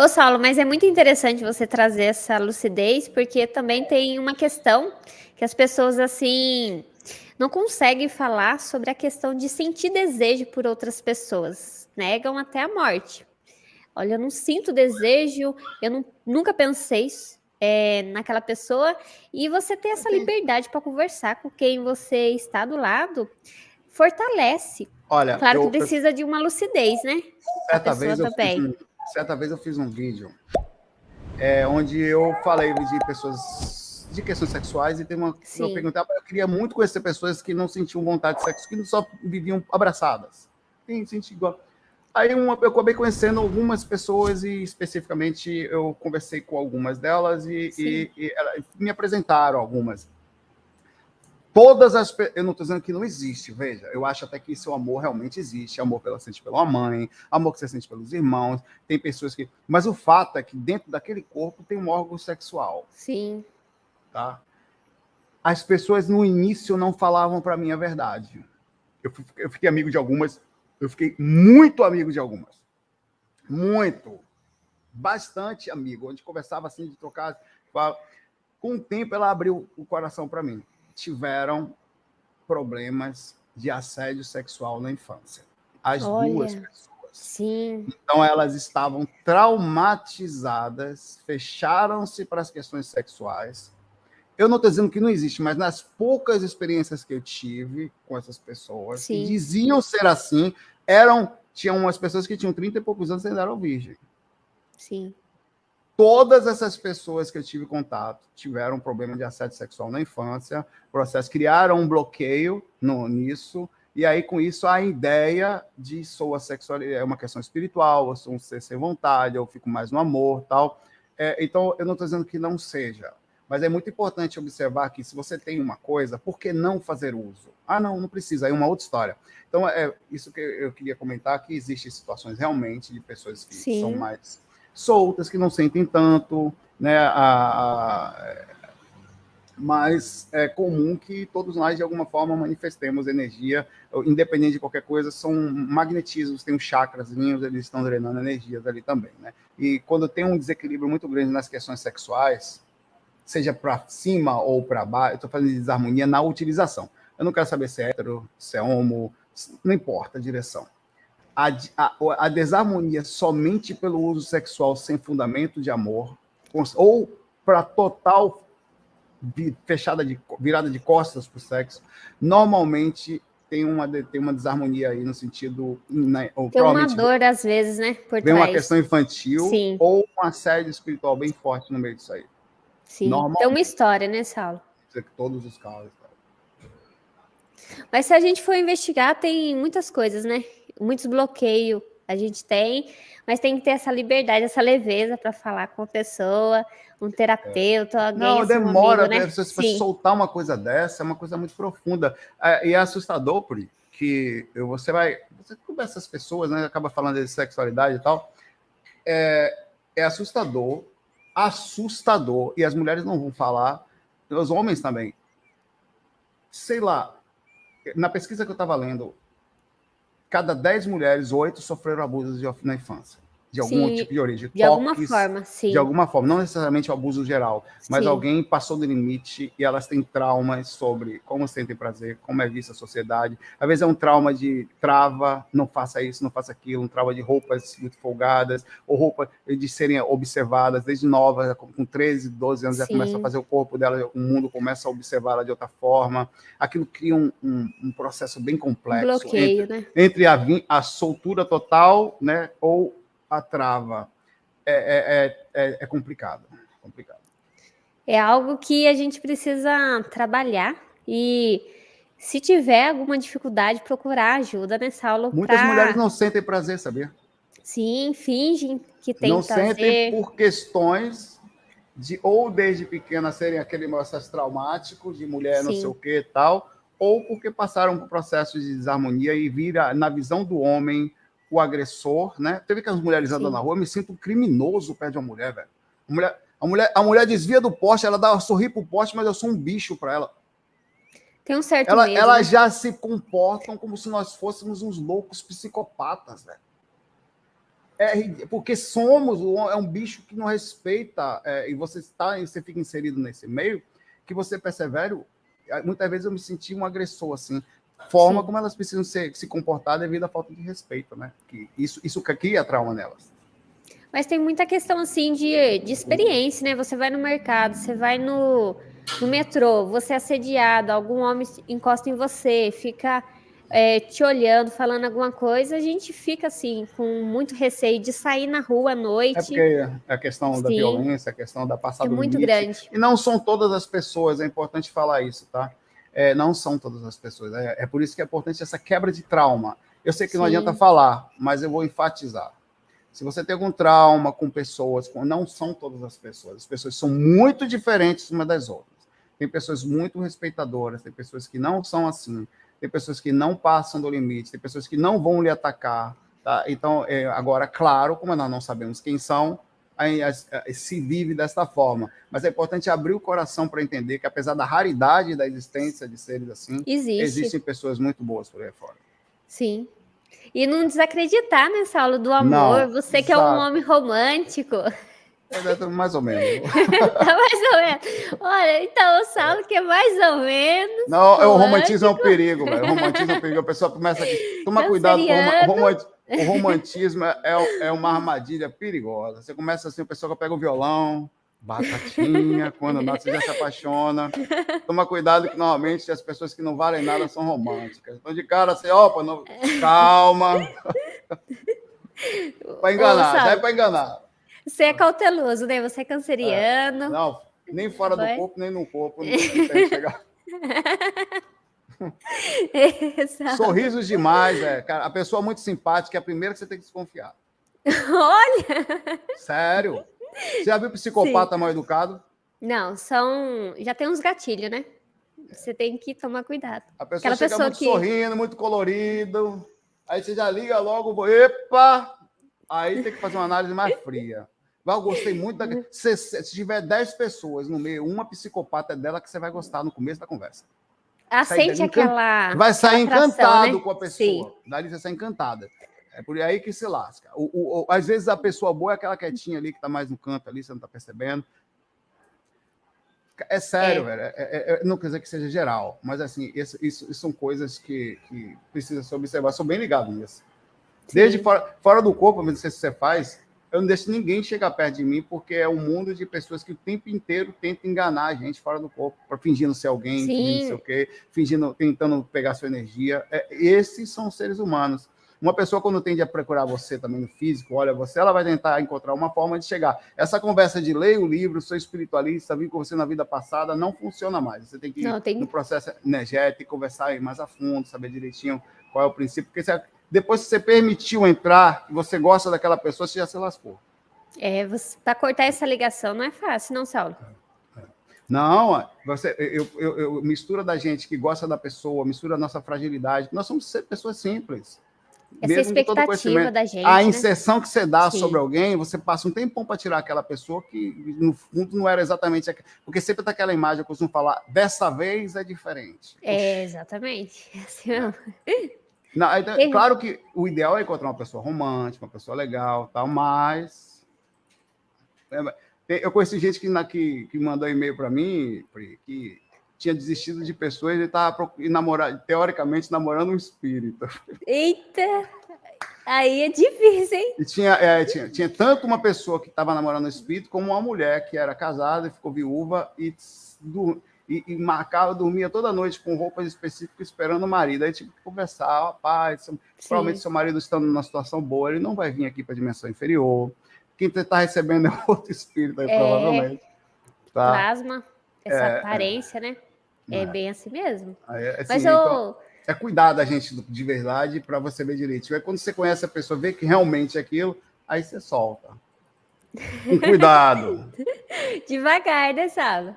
Ô, Saulo, mas é muito interessante você trazer essa lucidez, porque também tem uma questão que as pessoas, assim, não conseguem falar sobre a questão de sentir desejo por outras pessoas. Negam até a morte. Olha, eu não sinto desejo, nunca pensei naquela pessoa, e você ter essa liberdade para conversar com quem você está do lado, fortalece. Olha, Claro que precisa de uma lucidez, né? A certa pessoa vez eu fiz também. um, certa vez eu fiz um vídeo onde eu falei de pessoas de questões sexuais e tem uma eu Sim, perguntava, eu queria muito conhecer pessoas que não sentiam vontade de sexo, que só viviam abraçadas. Tem sentido igual. Aí eu acabei conhecendo algumas pessoas e especificamente eu conversei com algumas delas sim. e elas me apresentaram algumas. Todas as. Eu não estou dizendo que não existe, veja. Eu acho até que seu amor realmente existe. Amor que ela sente pela mãe, amor que você sente pelos irmãos. Tem pessoas que. Mas o fato é que dentro daquele corpo tem um órgão sexual. Sim. Tá? As pessoas no início não falavam para mim a verdade. Eu fiquei amigo de algumas. Eu fiquei muito amigo de algumas. Muito. Bastante amigo. A gente conversava assim, de trocar. Com o tempo, ela abriu o coração para mim. Tiveram problemas de assédio sexual na infância. As duas Olha, pessoas. sim, Então, elas estavam traumatizadas, fecharam-se para as questões sexuais. Eu não estou dizendo que não existe, mas nas poucas experiências que eu tive com essas pessoas, que sim, diziam ser assim, tinham umas pessoas que tinham 30 e poucos anos e ainda eram virgem. sim. Todas essas pessoas que eu tive contato tiveram um problema de assédio sexual na infância, criaram um bloqueio nisso, e aí com isso a ideia de sou assexual é uma questão espiritual, eu sou um ser sem vontade, eu fico mais no amor, tal. Então eu não estou dizendo que não seja, mas é muito importante observar que se você tem uma coisa, por que não fazer uso? Ah, não, não precisa, aí é uma outra história. Então é isso que eu queria comentar, que existem situações realmente de pessoas que são Sim. mais soltas, que não sentem tanto, né? Mas é comum que todos nós, de alguma forma, manifestemos energia, independente de qualquer coisa, são magnetismos, tem os chakras, eles estão drenando energias ali também, né? E quando tem um desequilíbrio muito grande nas questões sexuais, seja para cima ou para baixo, eu estou falando de desarmonia na utilização. Eu não quero saber se é hétero, se é homo, não importa a direção. A desarmonia somente pelo uso sexual sem fundamento de amor, ou para total virada de costas para o sexo, normalmente tem uma desarmonia aí no sentido, né, ou Tem uma provavelmente dor, às vezes, né, por vem uma trás. questão infantil Sim, ou um assédio espiritual bem forte no meio disso aí. sim. Tem uma Normalmente, história, né, Saulo? todos os casos. Mas se a gente for investigar, tem muitas coisas, né? Muitos bloqueios a gente tem, mas tem que ter essa liberdade, essa leveza para falar com a pessoa, um terapeuta, alguém Não, assim, um amigo, demora, né? você Sim, soltar uma coisa dessa, é uma coisa muito profunda. E é assustador, Pri, que você conversa com essas pessoas, né, acaba falando de sexualidade e tal, é assustador, assustador, e as mulheres não vão falar, os homens também. Sei lá, na pesquisa que eu estava lendo, cada 10 mulheres, 8 sofreram abusos na infância, de algum sim. tipo de origem, De alguma toques, forma, de sim, alguma forma, não necessariamente o abuso geral, mas sim, alguém passou do limite e elas têm traumas sobre como sentem prazer, como é vista a sociedade. Às vezes é um trauma de trava, não faça isso, não faça aquilo, um trauma de roupas muito folgadas, ou roupa de serem observadas desde nova, com 13, 12 anos já começa a sim. fazer o corpo dela, o mundo começa a observá-la de outra forma. Aquilo cria um processo bem Um complexo bloqueio, né? entre a soltura total, né, ou a trava. É complicado, complicado. É algo que a gente precisa trabalhar e se tiver alguma dificuldade, procurar ajuda, né, Saulo, Muitas mulheres para não sentem prazer, sabia? sim, fingem que tem Não sentem prazer. por questões de ou desde pequena serem aquele processo traumático de mulher não sei o Sim, que e tal, ou porque passaram por processos de desarmonia e vira na visão do homem o agressor, né? Teve que as mulheres andando na sim. rua, eu me sinto um criminoso perto de uma mulher, velho. A mulher desvia do poste, ela dá um sorri pro poste, mas eu sou um bicho para ela. Tem um certo Ela, medo, elas né? já se comportam como se nós fôssemos uns loucos psicopatas, velho. Porque somos, é um bicho que não respeita, e você fica inserido nesse meio, que você persevera. Muitas vezes eu me senti um agressor, assim, forma como elas precisam se comportar devido à falta de respeito, né? Que isso cria trauma nelas. Mas tem muita questão, assim, de experiência, né? Você vai no mercado, você vai no metrô, você é assediado, algum homem encosta em você, fica te olhando, falando alguma coisa, a gente fica, assim, com muito receio de sair na rua à noite. Porque a questão da violência, a questão da passada do limite. É muito grande. E não são todas as pessoas, é importante falar isso, tá? Não são todas as pessoas. É por isso que é importante essa quebra de trauma. Eu sei que não adianta falar, mas eu vou enfatizar. Se você tem algum trauma com pessoas, não são todas as pessoas são muito diferentes umas das outras. Tem pessoas muito respeitadoras, tem pessoas que não são assim, tem pessoas que não passam do limite, tem pessoas que não vão lhe atacar, tá? Então, agora, claro, como nós não sabemos quem são, aí se vive desta forma. Mas é importante abrir o coração para entender que, apesar da raridade da existência de seres assim, existem pessoas muito boas por aí fora. Sim. E não desacreditar nessa aula do amor. Não, você que é um homem romântico. Mais ou menos. Mais ou menos. Olha, então o Saulo que é mais ou menos. Não, romântico. O romantismo é um perigo, velho. O romantismo é um perigo. A pessoa começa aqui. Toma cuidado com o romantismo, é uma armadilha perigosa. Você começa assim, a pessoa pega o violão, batatinha, quando não, você já se apaixona. Toma cuidado que normalmente as pessoas que não valem nada são românticas. Então, de cara, assim, calma. Para enganar, já é para enganar. Você é cauteloso, né? Você é canceriano. Não, nem fora do corpo, nem no corpo. Não tem chegar. Sorrisos demais, cara. A pessoa muito simpática é a primeira que você tem que desconfiar. Olha! Sério? Você já viu psicopata mal educado? Não, já tem uns gatilhos, né? Você tem que tomar cuidado. A pessoa chega muito sorrindo, muito colorido. Aí você já liga logo, epa! Aí tem que fazer uma análise mais fria. Eu gostei muito da... Se tiver 10 pessoas no meio, uma psicopata é dela que você vai gostar no começo da conversa. Aceite aquela... Vai sair encantado, né? Com a pessoa. Sim. Dali você sai encantada. É por aí que se lasca. Às vezes a pessoa boa é aquela quietinha ali, que tá mais no canto ali, você não tá percebendo. É sério, velho. Não quer dizer que seja geral, mas assim, isso são coisas que precisa se observar. Sou bem ligado nisso. Sim. Desde fora do corpo, não sei se você faz, eu não deixo ninguém chegar perto de mim, porque é um mundo de pessoas que o tempo inteiro tentam enganar a gente fora do corpo, fingindo ser alguém, fingindo ser o quê, tentando pegar sua energia. Esses são os seres humanos. Uma pessoa, quando tende a procurar você também no físico, olha você, ela vai tentar encontrar uma forma de chegar. Essa conversa de ler o livro, sou espiritualista, vim com você na vida passada, não funciona mais. Você tem que ir no processo energético, conversar mais a fundo, saber direitinho qual é o princípio, porque depois que você permitiu entrar, e você gosta daquela pessoa, você já se lascou. Para cortar essa ligação não é fácil, não, Saulo? Não, eu mistura da gente que gosta da pessoa, mistura a nossa fragilidade. Nós somos pessoas simples. Essa expectativa da gente. A inserção que você dá sobre alguém, você passa um tempão para tirar aquela pessoa que, no fundo, não era exatamente aquela. Porque sempre tá aquela imagem, eu costumo falar, dessa vez é diferente. Exatamente. Assim mesmo. Não, então, claro que o ideal é encontrar uma pessoa romântica, uma pessoa legal, tal, mas eu conheci gente que mandou e-mail para mim, que tinha desistido de pessoas e estava teoricamente namorando um espírito. Eita! Aí é difícil, hein? E tinha tanto uma pessoa que estava namorando um espírito, como uma mulher que era casada e ficou viúva e dormia toda noite com roupas específicas esperando o marido. Aí tive que conversar, rapaz, provavelmente seu marido estando numa situação boa, ele não vai vir aqui para a dimensão inferior. Quem você está recebendo é outro espírito aí, provavelmente. Tá? Plasma, essa aparência, né? É bem assim mesmo. Assim, mas então, cuidar da gente de verdade para você ver direitinho. Aí quando você conhece a pessoa, vê que realmente é aquilo, aí você solta. Com cuidado. Devagar, né, Saulo?